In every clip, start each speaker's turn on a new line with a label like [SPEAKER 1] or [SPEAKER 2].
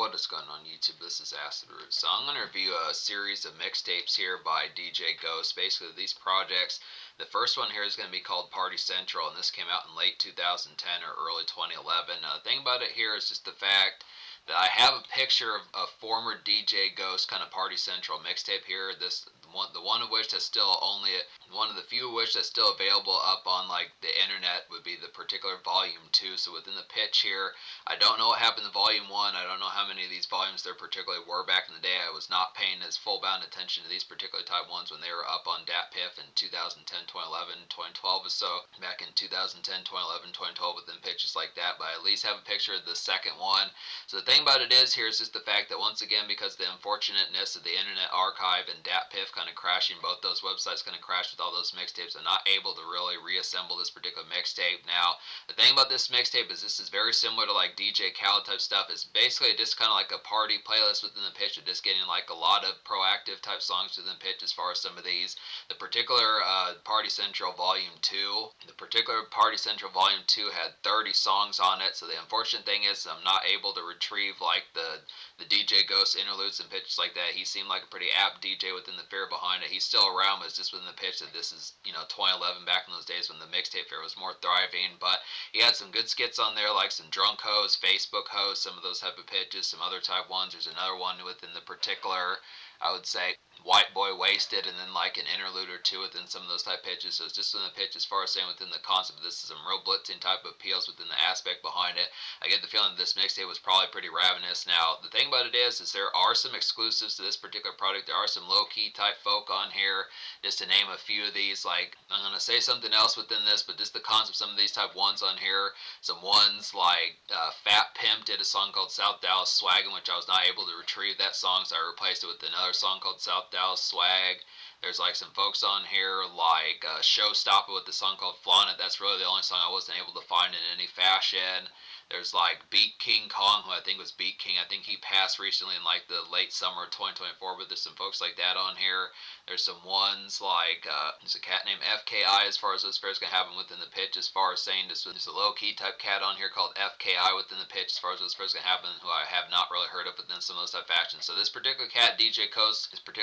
[SPEAKER 1] What is going on YouTube? This is Acid Root. So I'm going to review a series of mixtapes here by DJ Ghost. Basically these projects, the first one here is going to be called Party Central, and this came out in late 2010 or early 2011. Now the thing about it here is just the fact that I have a picture of a former DJ Ghost kind of Party Central mixtape here. The one of which that's still only one of the few of which that's still available up on like the internet would be the particular volume 2. So within the pitch here, I don't know what happened to volume 1. I don't know how many of these volumes there particularly were back in the day. I was not paying as full bound attention to these particular type ones when they were up on Datpiff in 2010, 2011, 2012 or so. Back in 2010, 2011, 2012 within pitches like that, but I at least have a picture of the second one. So the thing about it is here is just the fact that once again, because the unfortunateness of the Internet Archive and Datpiff kind of crashing, both those websites kind of crashed with all those mixtapes, I'm not able to really reassemble this particular mixtape. Now, the thing about this mixtape is this is very similar to like DJ Khaled type stuff. It's basically just kind of like a party playlist within the pitch, of just getting like a lot of proactive type songs within the pitch as far as some of these. The particular Party Central Volume 2, had 30 songs on it, so the unfortunate thing is I'm not able to retrieve like the DJ Ghost interludes and pitches like that. He seemed like a pretty apt DJ within the fair behind it. He's still around, but it's just within the pitch that this is, 2011, back in those days when the mixtape fair was more thriving. But he had some good skits on there, like some drunk hoes, Facebook hoes, some of those type of pitches, some other type ones. There's another one within the particular, I would say, White Boy Wasted, and then like an interlude or two within some of those type pitches. So it's just in the pitch as far as saying within the concept, this is some real blitzing type of appeals within the aspect behind it. I get the feeling that this mixtape was probably pretty ravenous. Now the thing about it is there are some exclusives to this particular product. There are some low-key type folk on here, just to name a few of these. Like, I'm going to say something else within this, but just the concept, some of these type ones on here, some ones like Fat Pimp did a song called South Dallas Swaggin', which I was not able to retrieve that song, so I replaced it with another song called South Dallas Swag. There's like some folks on here like Showstopper with the song called Flaunt It. That's really the only song I wasn't able to find in any fashion. There's like Beat King Kong, who I think was Beat King. I think he passed recently in like the late summer of 2024, but there's some folks like that on here. There's some ones like, there's a cat named FKI as far as those fairs can happen within the pitch, as far as saying this was a low-key type cat on here called FKI within the pitch, as far as those fairs can happen, who I have not really heard of within some of those type actions. So this particular cat, DJ Ghost, was pretty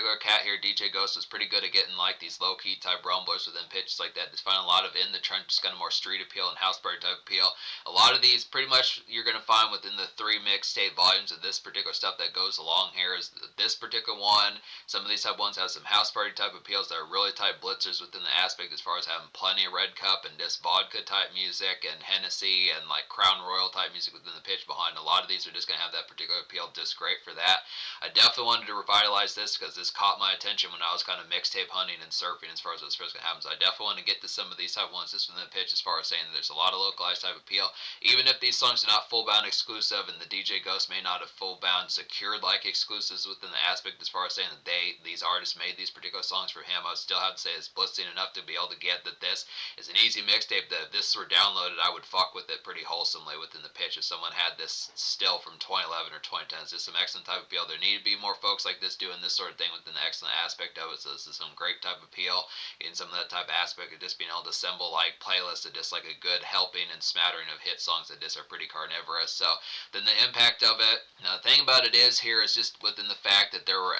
[SPEAKER 1] good at getting like these low-key type rumblers within pitches like that. Just find a lot of in the trenches kind of more street appeal and house party type appeal. A lot of these pretty much you're going to find within the 3 mixtape volumes of this particular stuff that goes along here. Is this particular one, some of these type ones have some house party type appeals that are really type blitzers within the aspect as far as having plenty of Red Cup and just vodka type music and Hennessy and like Crown Royal type music within the pitch behind. A lot of these are just going to have that particular appeal, just great for that. I definitely wanted to revitalize this because this caught my attention when I was kind of mixtape hunting and surfing as far as those first going to happen. So I definitely want to get to some of these type ones just within the pitch as far as saying that there's a lot of localized type appeal. Even if these songs are not full bound exclusive and the DJ Ghost may not have full bound secured like exclusives within the aspect as far as saying that these artists made these particular songs for him, I would still have to say it's blitzing enough to be able to get that this is an easy mixtape, that if this were downloaded I would fuck with it pretty wholesomely within the pitch. If someone had this still from 2011 or 2010, it's just some excellent type of appeal. There need to be more folks like this doing this sort of thing within the excellent aspect of it. So this is some great type of appeal in some of that type of aspect of just being able to assemble like playlists of just like a good helping and smattering of hit songs that just are pretty carnivorous. So then the impact of it, now the thing about it is here is just within the fact that there were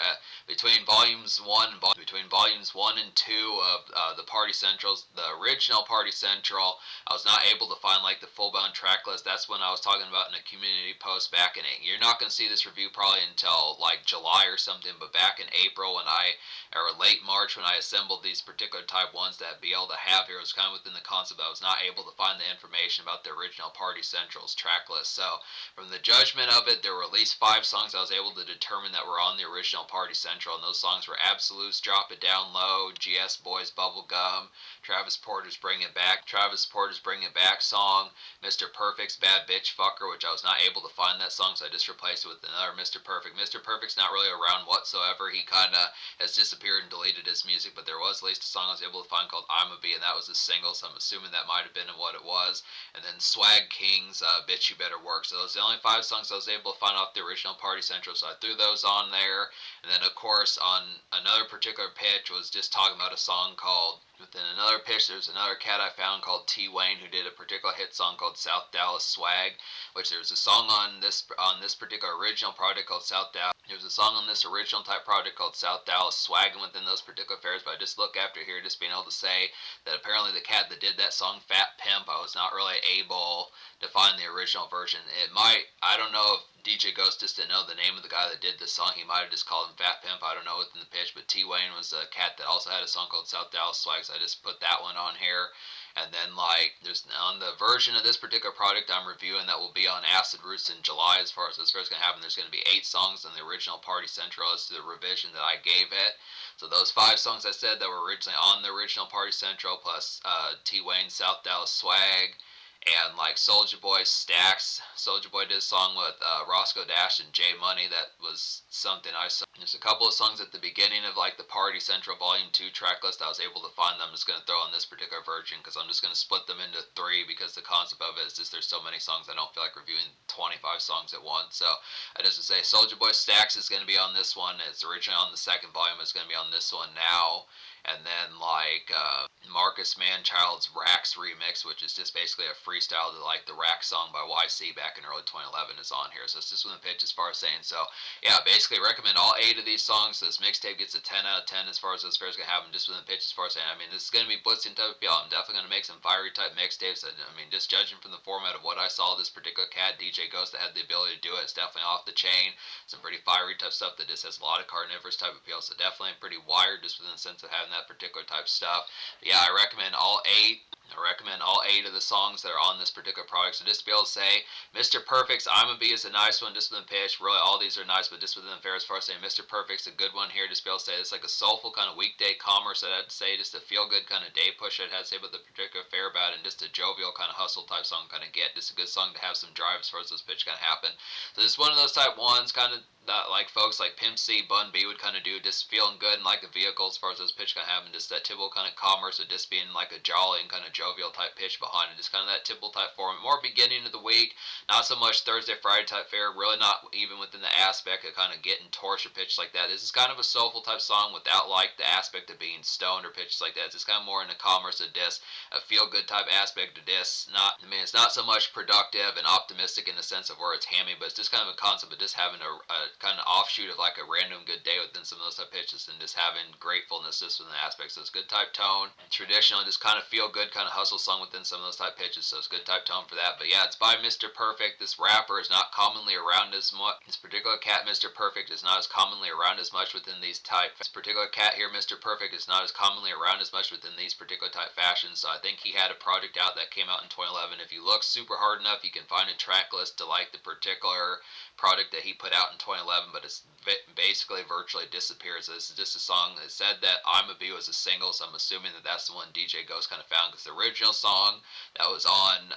[SPEAKER 1] between volumes 1 and 2 of the Party Centrals, the original Party Central, I was not able to find like the full bound track list. That's when I was talking about in a community post back in You're not going to see this review probably until like July or something, but back in April or late March when I assembled these particular type ones that I'd be able to have here, it was kind of within the concept I was not able to find the information about the original Party Central's track list. So from the judgment of it, there were at least 5 songs I was able to determine that were on the original Party Central, and those songs were Absolute's Drop It Down Low, GS Boys Bubblegum, Travis Porter's Bring It Back song, Mr. Perfect's Bad Bitch Fucker, which I was not able to find that song, so I just replaced it with another Mr. Perfect. Mr. Perfect's not really around whatsoever. He kind of has disappeared and deleted his music, but there was at least a song I was able to find called I'm a Bee, and that was a single, so I'm assuming that might have been what it was. And then Swag King's Bitch You Better Work. So those are the only 5 songs I was able to find off the original Party Central, so I threw those on there. And then of course on another particular pitch was just talking about a song called, within another pitch, there's another cat I found called T. Wayne who did a particular hit song called South Dallas Swag, which there's a song on on this particular original project called South Dallas. There's a song on this original type project called South Dallas, swagging within those particular fairs, but I just look after here, just being able to say that apparently the cat that did that song, Fat Pimp, I was not really able to find the original version. It might, I don't know if DJ Ghost just didn't know the name of the guy that did the song. He might have just called him Fat Pimp. I don't know within the pitch, but T-Wayne was a cat that also had a song called South Dallas Swag, so I just put that one on here. And then, like, there's on the version of this particular product I'm reviewing that will be on Acid Roots in July, as far as this first going to happen, there's going to be 8 songs in the original Party Central as to the revision that I gave it. So those 5 songs I said that were originally on the original Party Central, plus T-Wayne, South Dallas Swag, and like Soulja Boy Stacks. Soulja Boy did a song with Roscoe Dash and J Money that was something I saw. There's a couple of songs at the beginning of like the Party Central Volume 2 track list. I was able to find them. I'm just going to throw on this particular version because I'm just going to split them into 3 because the concept of it is just there's so many songs I don't feel like reviewing 25 songs at once. So I just would say Soulja Boy Stacks is going to be on this one. It's originally on the 2nd volume. It's going to be on this one now. And then like Marcus Manchild's Rax remix, which is just basically a freestyle to like the Rax song by YC back in early 2011 is on here. So it's just within the pitch as far as saying. So yeah, basically recommend all 8 of these songs. So this mixtape gets a 10 out of 10 as far as those fairs going to happen just within the pitch as far as saying. I mean, this is going to be blitzing type of feel. I'm definitely going to make some fiery type mixtapes. I mean, just judging from the format of what I saw, this particular cat, DJ Ghost, that had the ability to do it, it's definitely off the chain. Some pretty fiery type stuff that just has a lot of carnivorous type appeal. So definitely pretty wired just within the sense of having that particular type stuff. But yeah, I recommend all 8. I recommend all 8 of the songs that are on this particular product. So just to be able to say, Mr. Perfect's I'm a B is a nice one, just within the pitch. Really, all these are nice, but just within the fair as far as saying Mr. Perfect's a good one here. Just to be able to say it's like a soulful kind of weekday commerce, I'd say, just a feel-good kind of day push I'd have to say about the particular fair about it, and just a jovial kind of hustle type song kind of get. Just a good song to have some drive as far as those pitch kind of happen. So this is one of those type ones kind of that like folks like Pimp C, Bun B would kind of do, just feeling good and like a vehicle as far as those pitch kind of having just that typical kind of commerce of just being like a jolly and kind of jovial type pitch behind it, just kind of that typical type form, more beginning of the week, not so much Thursday, Friday type fare, really not even within the aspect of kind of getting torch or pitch like that. This is kind of a soulful type song without like the aspect of being stoned or pitches like that. It's just kind of more in the commerce of this, a feel good type aspect of this. Not, I mean, it's not so much productive and optimistic in the sense of where it's hammy, but it's just kind of a concept of just having a kind of offshoot of like a random good day within some of those type pitches and just having gratefulness just within the aspects. So it's good type tone. Traditionally, just kind of feel good kind of hustle song within some of those type pitches. So it's good type tone for that. But yeah, it's by Mr. Perfect. This rapper is not commonly around as much. This particular cat, Mr. Perfect, is not as commonly around as much within these type. This particular cat here, Mr. Perfect, is not as commonly around as much within these particular type fashions. So I think he had a project out that came out in 2011. If you look super hard enough, you can find a track list to like the particular product that he put out in 2011, but it's basically virtually disappears. So this is just a song that said that I'm a B was a single, so I'm assuming that that's the one DJ Ghost kind of found, because the original song that was on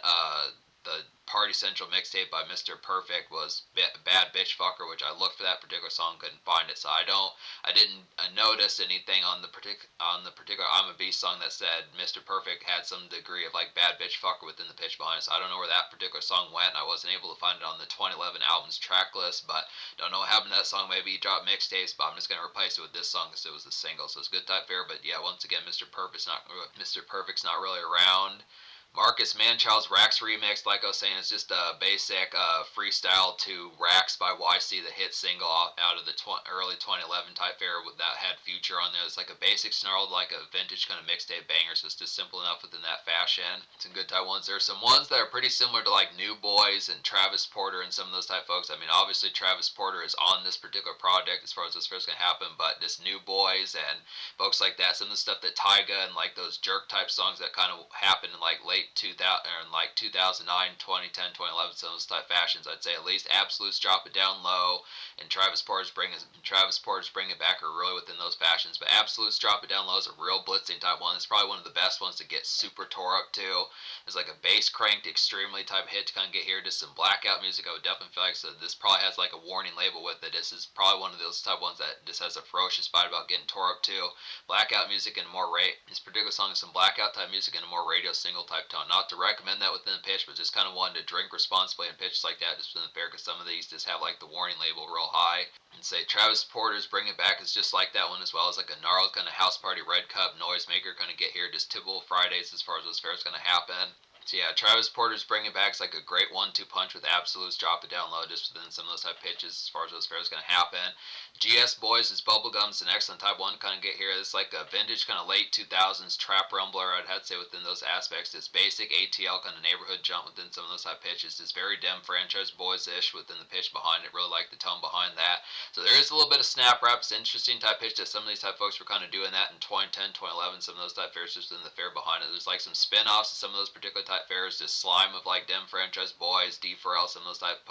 [SPEAKER 1] the Party Central mixtape by Mr. Perfect was Bad Bitch Fucker, which I looked for that particular song, couldn't find it. So I didn't notice anything on the particular I'm a B song that said Mr. Perfect had some degree of like Bad Bitch Fucker within the pitch behind it. So I don't know where that particular song went, and I wasn't able to find it on the 2011 album's track list, but don't know what happened to that song. Maybe he dropped mixtapes, but I'm just going to replace it with this song because it was a single. So it's good type fair, but yeah, once again, Mr. Perfect's not really around. Marcus Manchild's Rax remix, like I was saying, is just a basic freestyle to Rax by YC, the hit single out of the early 2011 type fair that had Future on there. It's like a basic snarled, like a vintage kind of mixtape banger, so it's just simple enough within that fashion. Some good type ones. There's some ones that are pretty similar to like New Boys and Travis Porter and some of those type folks. I mean, obviously Travis Porter is on this particular project as far as this first going to happen, but just New Boys and folks like that, some of the stuff that Tyga and like those jerk type songs that kind of happened in like late 2000 or in like 2009, 2010, 2011, some of those type fashions, I'd say at least Absolutes Drop It Down Low and Travis Porter's Bring It Back are really within those fashions. But Absolutes Drop It Down Low is a real blitzing type one. It's probably one of the best ones to get super tore up to. It's like a bass cranked extremely type hit to kind of get here. Just some blackout music I would definitely feel like. So this probably has like a warning label with it. This is probably one of those type ones that just has a ferocious fight about getting tore up to. Blackout music and more this particular song is some blackout type music and a more radio single type tone. Not to recommend that within the pitch, but just kind of wanted to drink responsibly and pitches like that just within the fair, because some of these just have like the warning label real high. And say Travis Porter's Bring It Back is just like that one as well. It's like a gnarled kind of house party red cup noisemaker kind of get here, just typical Fridays as far as those fairs going to happen. So yeah, Travis Porter's bringing back is like a great 1-2 punch with absolutes, drop it down low, just within some of those type pitches as far as those fares going to happen. GS Boys is Bubblegum's an excellent type 1 to kind of get here. It's like a vintage kind of late 2000s trap rumbler, I'd have to say, within those aspects. This basic ATL kind of neighborhood jump within some of those type pitches. It's very Dem franchise boys-ish within the pitch behind it. Really like the tone behind that. So there is a little bit of snap rap. It's interesting type pitch that some of these type folks were kind of doing that in 2010, 2011. Some of those type fares just within the fare behind it. There's like some spin-offs of some of those particular type fares. Just Slime of like Dem franchise boys, D Pharrell, some of those type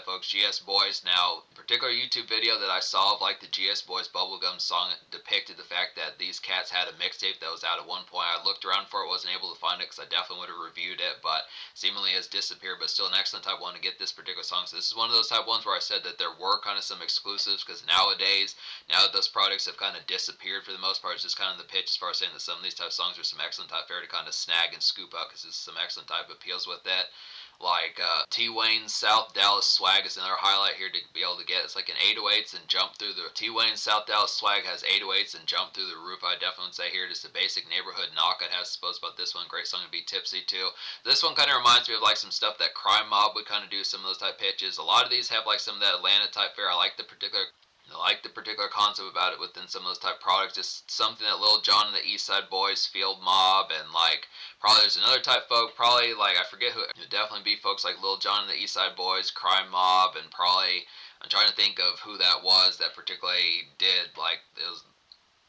[SPEAKER 1] folks. GS Boys. Now, particular YouTube video that I saw of like the GS Boys Bubblegum song depicted the fact that these cats had a mixtape that was out at one point. I looked around for it, wasn't able to find it because I definitely would have reviewed it, but seemingly has disappeared. But still an excellent type 1 to get this particular song. So this is one of those type 1s where I said that there were kind of some exclusives, because nowadays, now that those products have kind of disappeared for the most part, it's just kind of the pitch as far as saying that some of these type songs are some excellent type fare to kind of snag and scoop up, because there's some excellent type appeals with it. Like T-Wayne's South Dallas Swag is another highlight here to be able to get. It's like an 808s and jump through the T-Wayne's South Dallas Swag has 808s and jump through the roof. I definitely would say here just a basic neighborhood knock. I'd have to suppose about this one. Great song to be tipsy too. This one kind of reminds me of like some stuff that Crime Mob would kind of do, some of those type pitches. A lot of these have like some of that Atlanta type fare. I like the particular concept about it within some of those type products. Just something that Lil Jon and the East Side Boys, Field Mob, and like probably there's another type folk, probably like I forget who. It would definitely be folks like Lil Jon and the East Side Boys, Crime Mob, and probably I'm trying to think of who that was that particularly did like it was.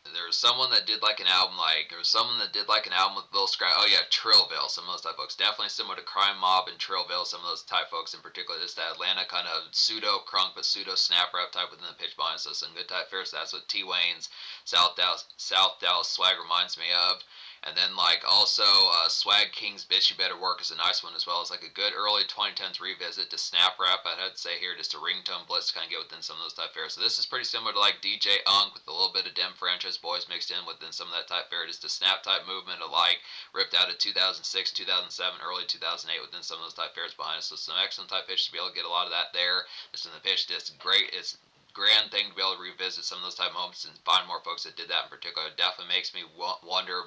[SPEAKER 1] There was someone that did like an album, with Bill Scratch. Oh yeah, Trillville. Some of those type folks, definitely similar to Crime Mob and Trillville. Some of those type folks in particular, just that Atlanta kind of pseudo crunk but pseudo snap rap type within the pitch behind. So some good type fares. That's what T-Wayne's South Dallas Swag reminds me of. And then like also Swag King's Bitch You Better Work is a nice one as well. It's like a good early 2010s revisit to snap rap. I'd have to say here just a ringtone blitz to kind of get within some of those type fares. So this is pretty similar to like DJ Unk with a little bit of Dem franchise boys mixed in within some of that type fare. Just a snap type movement of like ripped out of 2006, 2007, early 2008 within some of those type fares behind us. So some excellent type pitch to be able to get a lot of that there. Just in the pitch, just great. It's grand thing to be able to revisit some of those type moments and find more folks that did that in particular. It definitely makes me wonder,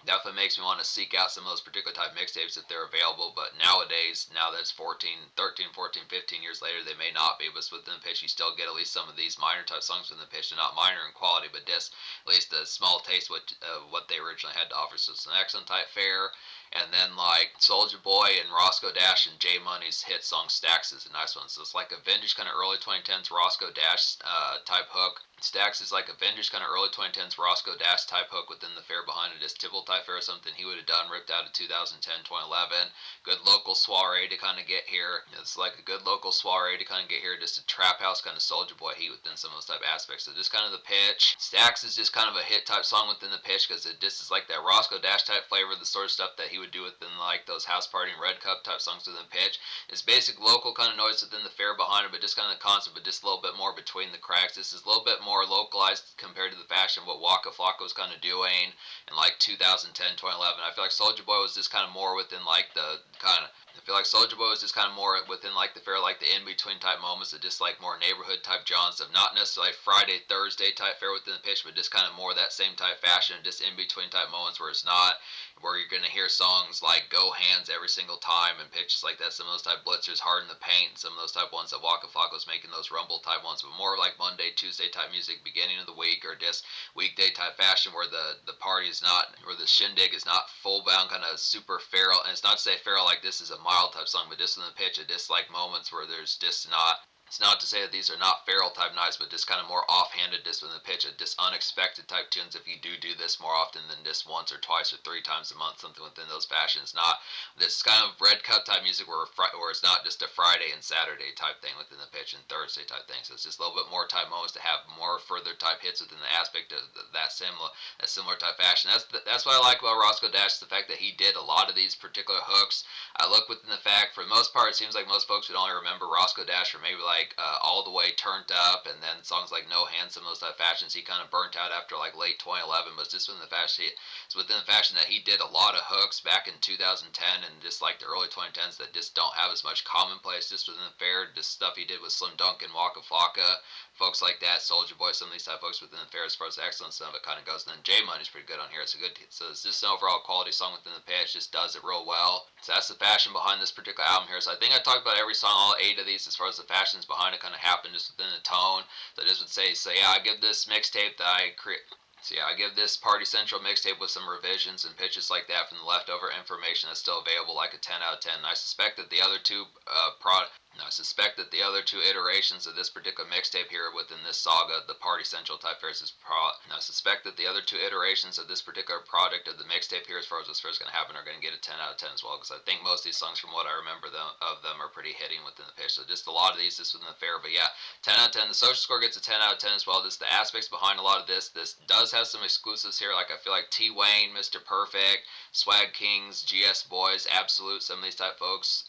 [SPEAKER 1] definitely makes me want to seek out some of those particular type mixtapes if they're available. But nowadays, now that it's 13, 14, 15 years later, they may not be. But within the pitch, you still get at least some of these minor type songs within the pitch. They're not minor in quality, but just at least a small taste of what they originally had to offer. So it's an excellent type fare. And then like Soulja Boy and Roscoe Dash and J Money's hit song Stacks is a nice one. So it's like a vintage kind of early 2010s Roscoe Dash type hook. Stacks is like a vintage kind of early 2010s Roscoe Dash type hook within the fare behind it. Is typical type fare, something he would have done, ripped out of 2010, 2011. Good local soiree to kind of get here. It's like a good local soiree to kind of get here. Just a trap house kind of Soulja Boy heat within some of those type aspects. So just kind of the pitch. Stacks is just kind of a hit type song within the pitch because it just is like that Roscoe Dash type flavor, the sort of stuff that he would do within like those house party and red cup type songs within the pitch. It's basic local kind of noise within the fare behind it, but just kind of the concept, but just a little bit more between the cracks. This is a little bit more localized compared to the fashion of what Waka Flocka was kind of doing in like 2010, 2011. I feel like Soulja Boy was just kind of more within like the kind of, I feel like Soulja Boy was just kind of more within like the fair, like the in-between type moments of just like more neighborhood type John stuff. Not necessarily Friday, Thursday type fare within the pitch, but just kind of more that same type fashion, just in-between type moments where it's not, where you're going to hear songs like Go Hands every single time and pitches like that. Some of those type blitzers, Hard in the Paint, and some of those type ones that Waka Flocka was making, those rumble type ones, but more like Monday, Tuesday type music, beginning of the week, or just weekday type fashion where the party is not, where the shindig is not full bound kind of super feral. And it's not to say feral like this is a mild type song, but just in the pitch, it just like moments where there's just not, it's not to say that these are not feral type nights, but just kind of more offhanded just within the pitch, just unexpected type tunes if you do this more often than just once or twice or 3 times a month, something within those fashions. Not this kind of red cup type music where it's not just a Friday and Saturday type thing within the pitch and Thursday type thing. So it's just a little bit more type moments to have more further type hits within the aspect of that similar type fashion. That's what I like about Roscoe Dash, the fact that he did a lot of these particular hooks. I look within the fact, for the most part, it seems like most folks would only remember Roscoe Dash for maybe like like All the Way Turned Up, and then songs like No Hands, some of those type of fashions he kind of burnt out after like late 2011. But just within the fashion, it's within the fashion that he did a lot of hooks back in 2010 and just like the early 2010s that just don't have as much commonplace just within the fair. Just stuff he did with Slim Duncan, Waka Flocka, folks like that, Soulja Boy, some of these type of folks within the fair as far as the excellence of it kind of goes. And then J Money's pretty good on here. So it's just an overall quality song within the pitch, just does it real well. So that's the fashion behind this particular album here. So I think I talked about every song, all 8 of these, as far as the fashions behind it kind of happened just within the tone. So I just would say, so yeah, I give this mixtape that I create. So yeah, I give this Party Central mixtape with some revisions and pitches like that from the leftover information that's still available, like a 10 out of 10. And I suspect that the other two iterations of this particular mixtape here within this saga, the Party Central type fairs, I suspect that the other 2 iterations of this particular product of the mixtape here, as far as this fair is going to happen, are going to get a 10 out of 10 as well. Because I think most of these songs, from what I remember of them, are pretty hitting within the pitch. So just a lot of these just within the fair. But yeah, 10 out of 10. The social score gets a 10 out of 10 as well. Just the aspects behind a lot of this. This does have some exclusives here. Like I feel like T Wayne, Mr. Perfect, Swag Kings, GS Boys, Absolute, some of these type folks,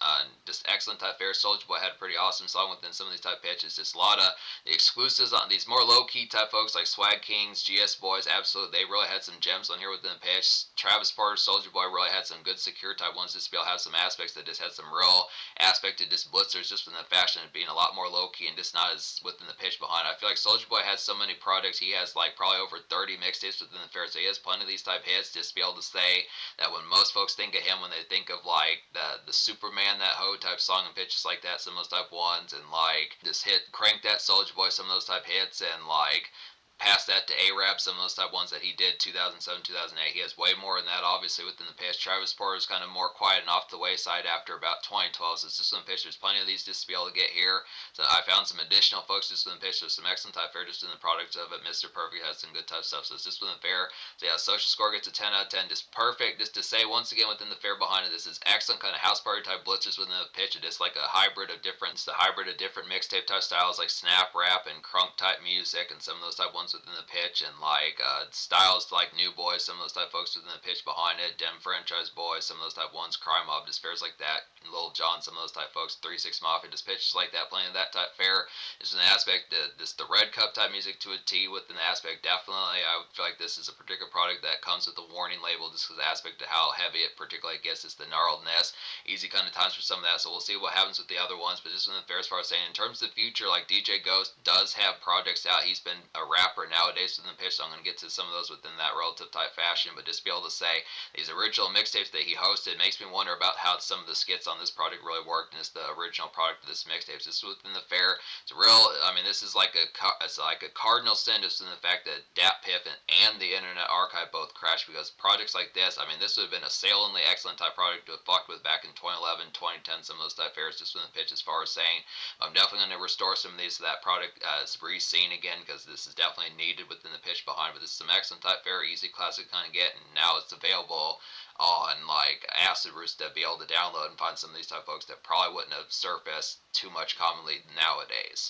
[SPEAKER 1] just excellent type fair. Soulja Boy had a pretty awesome song within some of these type pitches. Just a lot of the exclusives on these more low-key type folks like Swag Kings, GS Boys, Absolute. They really had some gems on here within the pitch. Travis Porter, Soulja Boy really had some good secure type ones just to be able to have some aspects that just had some real aspect to just blitzers just from the fashion and being a lot more low-key and just not as within the pitch behind. I feel like Soulja Boy has so many projects. He has like probably over 30 mixtapes within the fair, so he has plenty of these type hits just to be able to say that when most folks think of him, when they think of like the Superman, that hoe type song and pitches like that, some of those type ones, and like this hit Crank That Soulja Boy, some of those type hits, and like past that to A-Rap, some of those type ones that he did 2007, 2008. He has way more than that, obviously, within the pitch. Travis Porter is kind of more quiet and off the wayside after about 2012, so it's just some pitch. There's plenty of these just to be able to get here. So I found some additional folks just within the pitch. There's some excellent type fair just in the product of it. Mr. Perfect has some good type stuff, so it's just within the fair. So yeah, social score gets a 10 out of 10. Just perfect. Just to say, once again, within the fair behind it, this is excellent kind of house party type blitzers within the pitch. It is like a hybrid of different, mixtape type styles like snap rap and crunk type music and some of those type ones within the pitch, and like styles like New Boys, some of those type folks within the pitch behind it, Dem Franchise Boys, some of those type ones, Crime Mob, just fairs like that, and Lil Jon, some of those type folks, 3-6 Mafia, just pitches like that, playing that type fair. Just an aspect, just the Red Cup type music to a T within the aspect. Definitely, I would feel like this is a particular product that comes with a warning label just because the aspect of how heavy it particularly gets is the gnarledness. Easy kind of times for some of that, so we'll see what happens with the other ones. But just within the fair, as far as saying, in terms of the future, like DJ Ghost does have projects out. He's been a rapper nowadays within the pitch, so I'm going to get to some of those within that relative type fashion. But just be able to say these original mixtapes that he hosted makes me wonder about how some of the skits on this project really worked, and it's the original product of this mixtape. Just within the fair, it's real. I mean, this is like a cardinal sin just in the fact that Datpiff and the Internet Archive both crashed, because projects like this, I mean, this would have been a salingly excellent type product to have fucked with back in 2011, 2010, some of those type fairs just within the pitch. As far as saying, I'm definitely going to restore some of these so that product is re-seen again, because this is definitely needed within the pitch behind. But this is some excellent type fair, easy classic kind of get, and now it's available on like Acid Roots to be able to download and find some of these type folks that probably wouldn't have surfaced too much commonly nowadays.